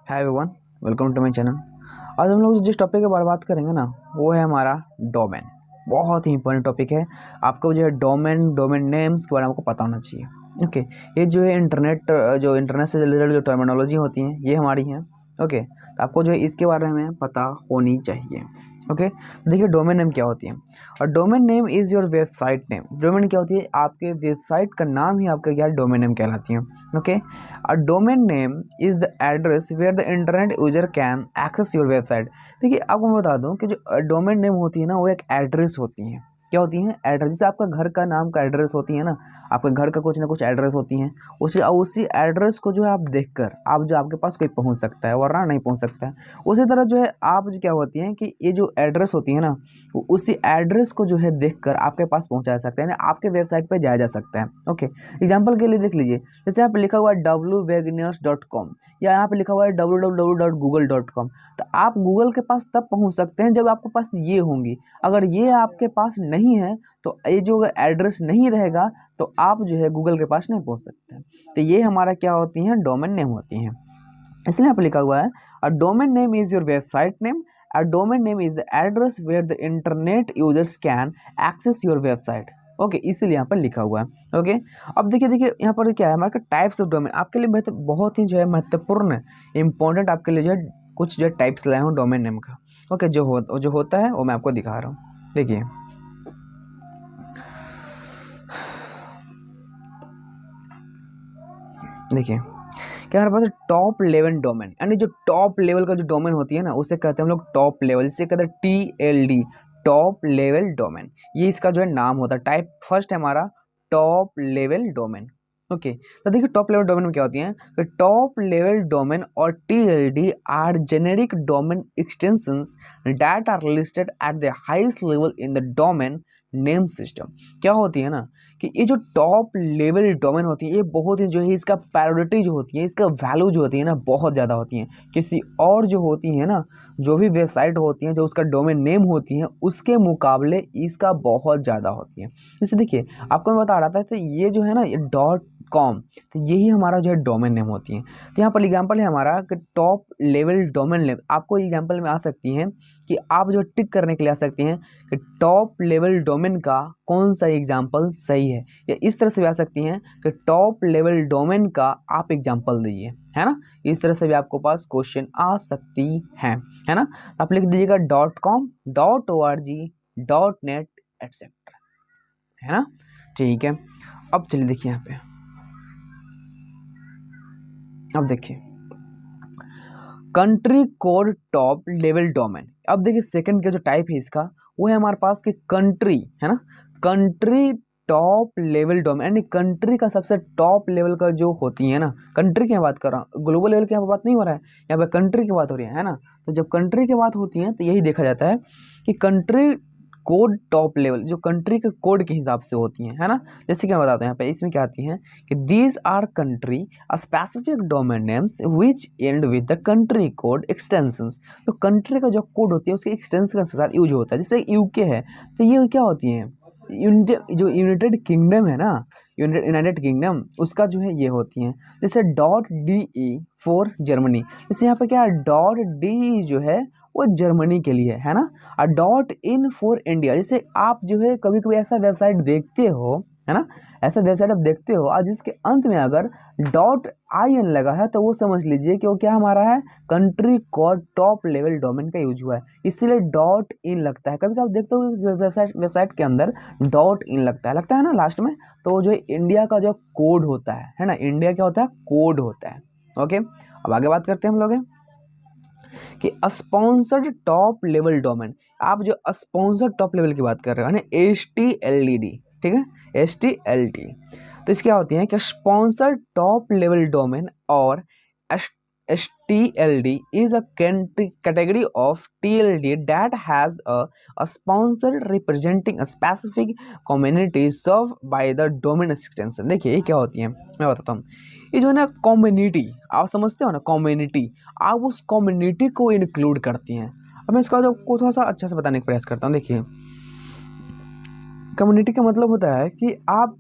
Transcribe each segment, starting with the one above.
Hi everyone, welcome to my channel. आज हम लोग जिस टॉपिक के बारे में बात करेंगे ना, वो है हमारा डोमेन। बहुत ही इंपॉर्टेंट टॉपिक है। आपको जो है डोमेन नेम्स के बारे में आपको पता होना चाहिए। ओके, ये जो है इंटरनेट से रिलेटेड जो टर्मिनोलॉजी होती हैं ये हमारी हैं। ओके, तो आपको जो है इसके बारे में पता होनी चाहिए। ओके, देखिए डोमेन नेम क्या होती है। और domain name is your website name. Domain क्या होती है? आपके वेबसाइट का नाम ही आपका क्या डोमेन नेम कहलाती है। Okay, a domain name is the address where the internet user can access your website. देखिए आपको मैं बता दूं कि जो डोमेन नेम होती है ना, वो एक एड्रेस होती है। क्या होती हैं? एड्रेस। जैसे आपका घर का नाम का एड्रेस होती है ना, आपके घर का कुछ ना कुछ एड्रेस होती हैं। उसी एड्रेस को जो है आप देखकर आप जो आपके पास कोई पहुंच सकता है, वरना नहीं पहुंच सकता है। उसी तरह जो है आप जो क्या होती हैं कि ये जो एड्रेस होती है ना, उसी एड्रेस को जो है देखकर आपके पास पहुंचा जा सकता है, यानी आपके वेबसाइट पे जाया जा सकता है। ओके, एग्जाम्पल के लिए देख लीजिए। जैसे यहाँ पे लिखा हुआ है www.wagners.com या यहाँ पे लिखा हुआ है www.google.com। तो आप गूगल के पास तब पहुंच सकते हैं जब आपके पास ये होंगी। अगर ये आपके पास नहीं है, तो ये जो एड्रेस नहीं रहेगा, तो आप जो है गूगल के पास नहीं पहुंच सकते हैं। तो ये हमारा क्या होती हैं? डोमेन नेम होती हैं। इसलिए यहाँ पे लिखा हुआ है a domain name is your website name. A domain name is the address where the internet users can access your website. Okay, इसीलिए यहाँ पर लिखा हुआ है। ओके, अब देखिए यहाँ पर क्या है हमारे टाइप्स ऑफ डोमेन। आपके लिए बहुत ही जो है महत्वपूर्ण इंपॉर्टेंट आपके लिए जो है कुछ जो टाइप्स लाया हूँ डोमेन नेम का। ओके, जो होता है वो मैं आपको दिखा रहा हूँ। देखिए क्या हमारे पास टॉप लेवल डोमेन, यानी जो टॉप लेवल का जो डोमेन होती है ना, उसे कहते हैं हम लोग टॉप लेवल। जिसे कहते हैं TLD, टॉप लेवल डोमेन। ये इसका जो है नाम होता है। टाइप फर्स्ट है हमारा टॉप लेवल डोमेन। ओके, तो देखिए टॉप लेवल डोमेन में क्या होती है। टॉप लेवल डोमेन और TLD are generic domain extensions that are listed at the highest level in the domain name system. क्या होती है ना कि ये जो टॉप लेवल डोमेन होती है, ये बहुत ही जो है इसका प्रायोरिटी जो होती है, इसका वैल्यू जो होती है ना, बहुत ज़्यादा होती है। किसी और जो होती है ना, जो भी वेबसाइट होती हैं जो उसका डोमेन नेम होती है, उसके मुकाबले इसका बहुत ज़्यादा होती है। जैसे देखिए आपको मैं बता रहा था, तो ये जो है ना, ये .com, तो यही हमारा जो है डोमेन नेम होती है। तो यहाँ पर एग्जाम्पल है हमारा कि टॉप लेवल डोमेन नेम। आपको एग्जाम्पल में आ सकती हैं कि आप जो टिक करने के लिए आ सकती हैं कि टॉप लेवल डोमेन का कौन सा एग्जाम्पल सही है, या इस तरह से भी आ सकती हैं कि टॉप लेवल डोमेन का आप एग्जाम्पल दीजिए, है ना। इस तरह से भी आपको पास क्वेश्चन आ सकती है ना। आप लिख दीजिएगा .com, .org, .net एटसेट्रा, है ना। ठीक है, अब चलिए देखिए यहाँ पे, अब देखिए country code top level domain. अब देखिए सेकंड का जो टाइप है इसका, वो है हमारे पास कि कंट्री, है ना। कंट्री टॉप लेवल डोमेन, यानी कंट्री का सबसे टॉप लेवल का जो होती है ना, कंट्री की बात कर रहा हूँ, ग्लोबल लेवल की यहाँ पर बात नहीं हो रहा है, यहाँ पे कंट्री की बात हो रही है ना। तो जब कंट्री की बात होती है तो यही देखा जाता है कि कंट्री कोड टॉप लेवल जो कंट्री के कोड के हिसाब से होती हैं, है ना। जैसे कि मैं बताता हूँ यहाँ पे, इसमें क्या आती हैं कि these our country specific domain names which and with the country code extensions. जो कंट्री का जो कोड होती है उसके एक्सटेंशन के साथ यूज होता है। जैसे यूके है, तो ये क्या होती है, जो यूनाइटेड किंगडम है ना, यूनाइटेड किंगडम, उसका जो है ये होती हैं। जैसे .DE फॉर जर्मनी। जैसे यहाँ पे क्या है, .DE जो है वो जर्मनी के लिए है ना। और .in फॉर इंडिया। जैसे आप जो है कभी कभी ऐसा वेबसाइट देखते हो, है ना, ऐसा वेबसाइट आप देखते हो आज जिसके अंत में अगर .in लगा है, तो वो समझ लीजिए कि वो क्या हमारा है, country code top level domain का यूज हुआ है, इसीलिए .in लगता है। कभी कभी आप देखते हो वेबसाइट के अंदर .in लगता है ना लास्ट में, तो वो जो इंडिया का जो कोड होता है ना, इंडिया क्या होता है, कोड होता है। ओके, अब आगे बात करते हैं हम लोग कि स्पॉन्सर्ड टॉप लेवल डोमेन। आप जो स्पॉन्सर्ड टॉप लेवल की बात कर रहे हो ना, STLD, ठीक है, STLD। तो इसकी क्या होती है कि स्पॉन्सर्ड टॉप लेवल डोमेन और STLD is a category of TLD that has a sponsor representing a specific community served by the domain extension। देखिए ये क्या होती है, मैं बताता हूँ। ये जो है ना कम्युनिटी, आप समझते हो ना, कम्युनिटी, आप उस कम्युनिटी को इंक्लूड करती हैं। अब मैं इसका जो को थोड़ा सा अच्छा से बताने का प्रयास करता हूँ। देखिए कम्युनिटी का मतलब होता है कि आप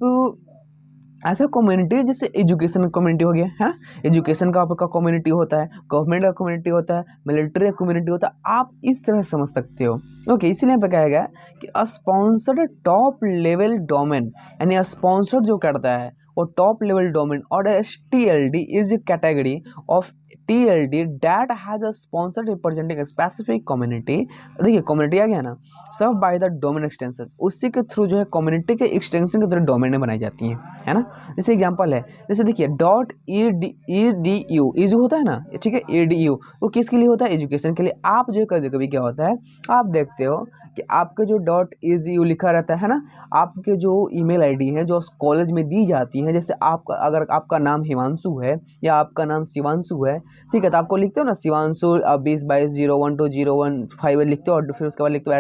ऐसा कम्युनिटी जैसे एजुकेशन कम्युनिटी हो गया है ना, एजुकेशन का आपका कम्युनिटी होता है, गवर्नमेंट का कम्युनिटी होता है, मिलिट्री का कम्युनिटी होता है, आप इस तरह समझ सकते हो। ओके, इसीलिए यहाँ पे कहा गया कि स्पॉन्सर्ड टॉप लेवल डोमेन, यानी स्पॉन्सर्ड जो करता है वो टॉप लेवल डोमेन, और TLD is category of TLD that has a sponsored representing a specific community। देखिए कम्युनिटी आ गया ना, सर्व बाय द डोमेन एक्सटेंशन, उसी के थ्रू जो है कम्युनिटी के एक्सटेंशन के थ्रू डोमेन बनाई जाती हैं, है ना। जैसे एग्जांपल है, जैसे देखिए .edu, ये जो होता है ना, ठीक है, EDU वो किसके लिए होता है, एजुकेशन के लिए। आप जो कभी कभी क्या होता है, आप देखते हो कि आपके जो .edu लिखा रहता है ना, आपके जो email ID है जो कॉलेज में दी जाती है, जैसे आपका अगर आपका नाम हिमांशु है या आपका नाम शिवांशु है, ठीक है, तो आपको लिखते हो ना शिवांशु 2022012015 लिखते हो, और फिर उसके बाद लिखते हो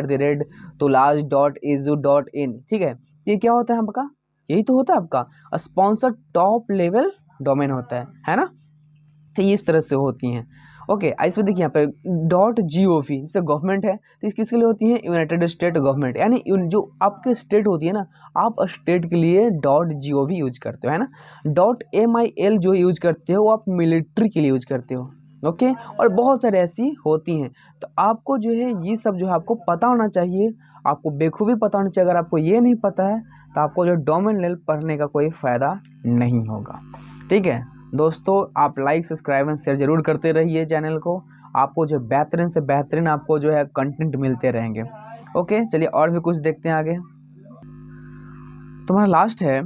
@tulaas.edu.in, ठीक है। ये क्या होता है आपका, यही तो होता है आपका स्पॉन्सर टॉप लेवल डोमेन होता है ना। तो ये इस तरह से होती हैं। ओके, इसमें देखिए यहाँ पर .gov, जैसे गवर्नमेंट है तो इस किसके लिए होती है, यूनाइटेड स्टेट गवर्नमेंट, यानी जो आपके स्टेट होती है ना, आप स्टेट के लिए .gov यूज करते हो, है ना। .mil जो यूज करते हो वो आप मिलिट्री के लिए यूज करते हो। ओके, और बहुत सारे ऐसी होती हैं। तो आपको जो है ये सब जो है आपको पता होना चाहिए, आपको बेखूबी पता होना चाहिए। अगर आपको ये नहीं पता है तो आपको जो डोमेन लेवल पढ़ने का कोई फ़ायदा नहीं होगा, ठीक है। दोस्तों, आप लाइक सब्सक्राइब एंड शेयर जरूर करते रहिए चैनल को, आपको जो बेहतरीन से बेहतरीन आपको जो है कंटेंट मिलते रहेंगे। ओके, चलिए और भी कुछ देखते हैं आगे। तो हमारा लास्ट है,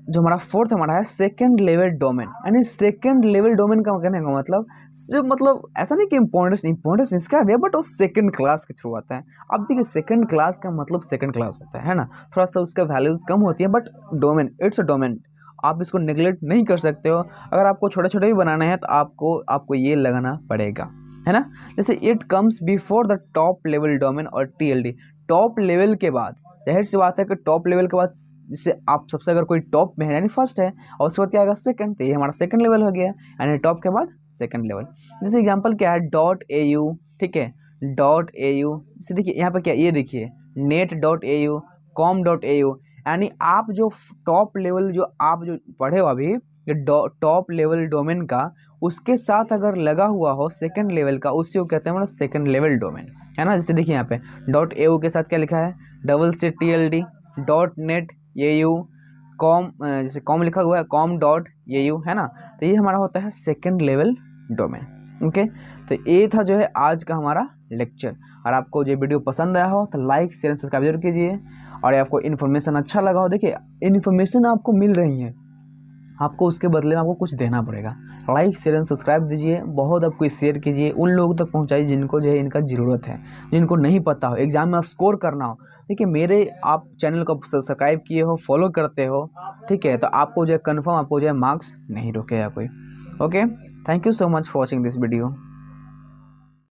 जो हमारा फोर्थ हमारा है सेकंड लेवल डोमेन, यानी सेकंड लेवल डोमेन का कहने का मतलब सिर्फ मतलब ऐसा नहीं कि इंपॉर्टेंस इसका है, बट वो सेकंड क्लास के थ्रू आता है। अब देखिए सेकंड क्लास का मतलब सेकंड क्लास होता है ना, थोड़ा सा उसका वैल्यूज कम होती है, but domain it's a domain, आप इसको नेग्लेक्ट नहीं कर सकते हो। अगर आपको छोटे छोटे भी बनाना है तो आपको ये लगाना पड़ेगा, है ना। जैसे it comes before the top level domain और TLD, टॉप लेवल के बाद, जाहिर सी बात है कि टॉप लेवल के बाद जैसे आप सबसे अगर कोई टॉप में है यानी फर्स्ट है, और उसके बाद क्या आएगा सेकंड, तो ये हमारा सेकंड लेवल हो गया, यानी टॉप के बाद सेकंड लेवल। जैसे एग्जांपल क्या है, .au, ठीक है, .au, जैसे देखिए यहाँ पे क्या, ये देखिए net.au, com.au, यानी आप जो टॉप लेवल जो आप जो पढ़े हो अभी, ये टॉप लेवल डोमेन का उसके साथ अगर लगा हुआ हो सेकंड लेवल का, उसी को कहते हैं मतलब सेकंड लेवल डोमेन, है ना। जैसे देखिए यहाँ पे .au के साथ क्या लिखा है, TLD, .net, AU, कॉम, जैसे कॉम लिखा हुआ है com.au, है ना। तो ये हमारा होता है सेकंड लेवल डोमेन। ओके, तो ये था जो है आज का हमारा लेक्चर। और आपको जो वीडियो पसंद आया हो तो लाइक शेयर सब्सक्राइब जरूर कीजिए, और आपको इन्फॉर्मेशन अच्छा लगा हो, देखिए इन्फॉर्मेशन आपको मिल रही है, आपको उसके बदले में आपको कुछ देना पड़ेगा। लाइक शेयर एंड सब्सक्राइब दीजिए, बहुत आपको शेयर कीजिए, उन लोगों तक पहुंचाइए जिनको जो है इनका ज़रूरत है, जिनको नहीं पता हो, एग्जाम में स्कोर करना हो। देखिए मेरे आप चैनल को सब्सक्राइब किए हो, फॉलो करते हो, ठीक है, तो आपको जो है कन्फर्म आपको जो है मार्क्स नहीं रोकेगा कोई। Okay, thank you so much for watching this video.